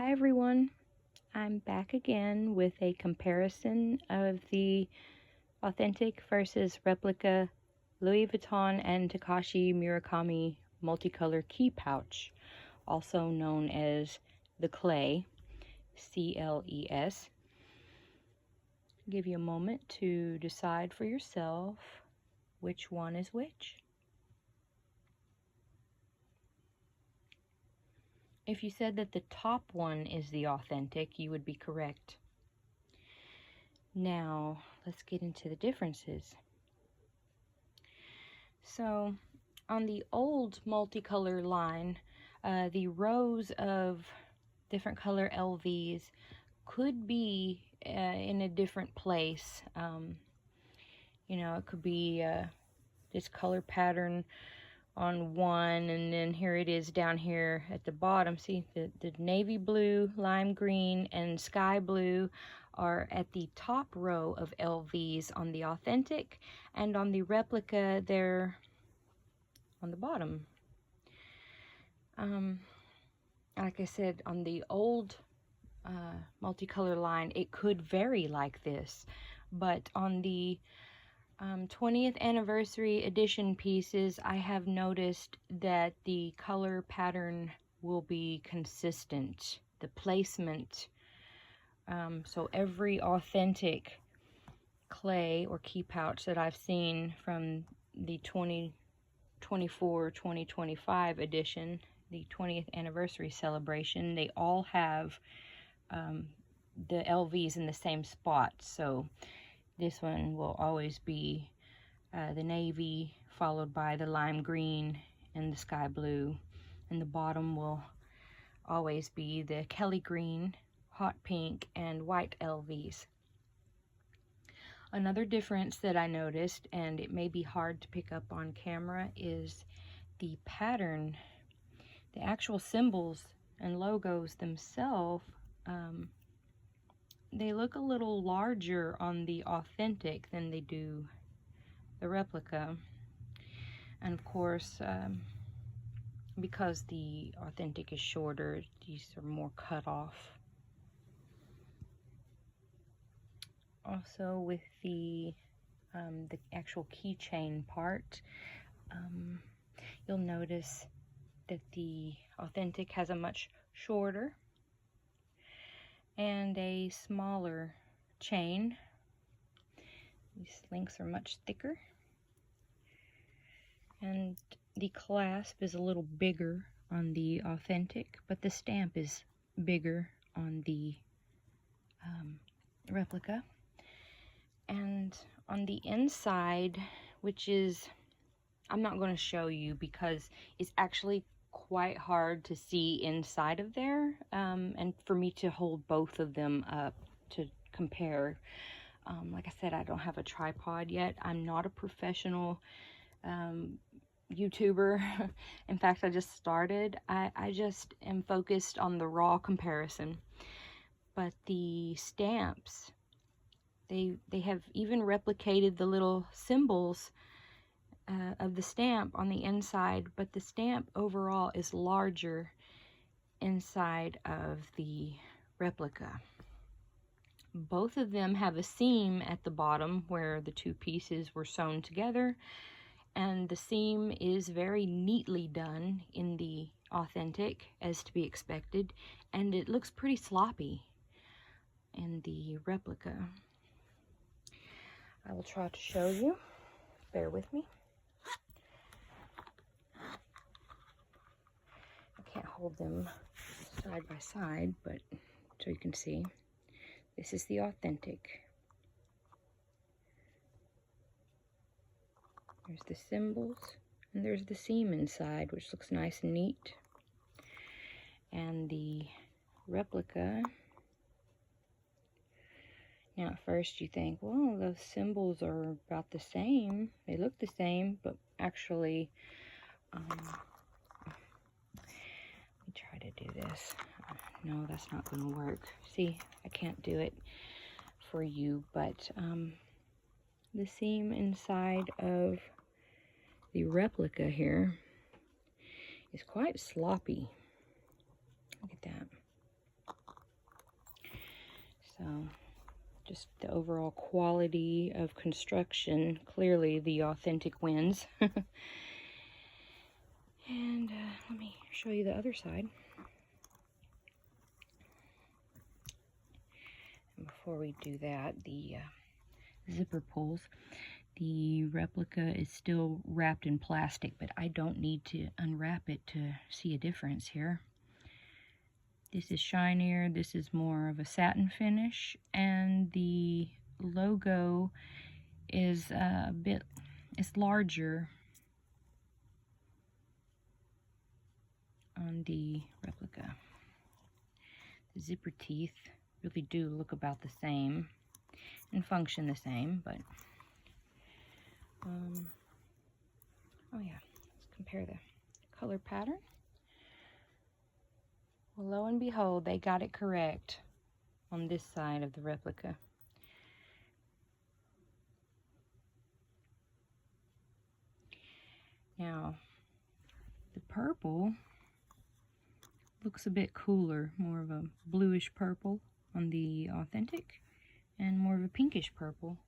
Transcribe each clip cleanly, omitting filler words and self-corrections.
Hi everyone, I'm back again with a comparison of the authentic versus replica Louis Vuitton and Takashi Murakami multicolor key pouch, also known as the Cles, C-L-E-S. Give you a moment to decide for yourself which one is which. If you said that the top one is the authentic, you would be correct. Now, let's get into the differences. So, on the old multicolor line, the rows of different color LVs could be in a different place. You know, it could be this color pattern on one, and then here it is down here at the bottom. See, the navy blue, lime green, and sky blue are at the top row of LVs on the authentic, and on the replica they're on the bottom. Like I said, on the old multicolor line it could vary like this, but on the 20th anniversary edition pieces, I have noticed that the color pattern will be consistent. The placement, so every authentic Cles or key pouch that I've seen from the 2024-2025 edition, the 20th anniversary celebration, they all have the LVs in the same spot. So this one will always be the navy, followed by the lime green and the sky blue, and the bottom will always be the Kelly green, hot pink, and white LVs. Another difference that I noticed, and it may be hard to pick up on camera, is the pattern. The actual symbols and logos themselves, they look a little larger on the authentic than they do the replica. And of course, because the authentic is shorter, these are more cut off. Also, with the actual keychain part, you'll notice that the authentic has a much shorter and a smaller chain. These links are much thicker, and the clasp is a little bigger on the authentic, but the stamp is bigger on the replica. And on the inside, which is, I'm not going to show you because it's actually quite hard to see inside of there, and for me to hold both of them up to compare. Like I said, I don't have a tripod yet. I'm not a professional YouTuber. In fact, I just started. I just am focused on the raw comparison. But the stamps, they have even replicated the little symbols of the stamp on the inside, but the stamp overall is larger inside of the replica. Both of them have a seam at the bottom where the two pieces were sewn together, and the seam is very neatly done in the authentic, as to be expected, and it looks pretty sloppy in the replica. I will try to show you. Bear with me. I can't hold them side by side, but so you can see. This is the authentic. There's the symbols, and there's the seam inside, which looks nice and neat. And the replica, now at first you think, well, those symbols are about the same. They look the same, but actually, let me try to do this. No, that's not going to work. See, I can't do it for you, but the seam inside of the replica here is quite sloppy. Look at that. So just the overall quality of construction, clearly the authentic wins. And let me show you the other side. And before we do that, the zipper pulls. The replica is still wrapped in plastic, but I don't need to unwrap it to see a difference here. This is shinier, this is more of a satin finish, and the logo is it's larger on the replica. The zipper teeth really do look about the same and function the same, but oh yeah, let's compare the color pattern. Well, lo and behold, they got it correct on this side of the replica. Now, the purple looks a bit cooler, more of a bluish purple on the authentic, and more of a pinkish purple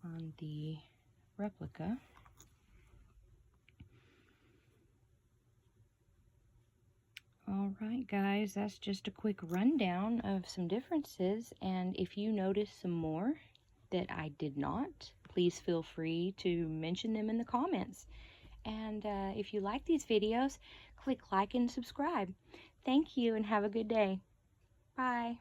on the replica. Alright guys, that's just a quick rundown of some differences, and if you notice some more that I did not, please feel free to mention them in the comments. And if you like these videos, click like and subscribe. Thank you and have a good day. Bye.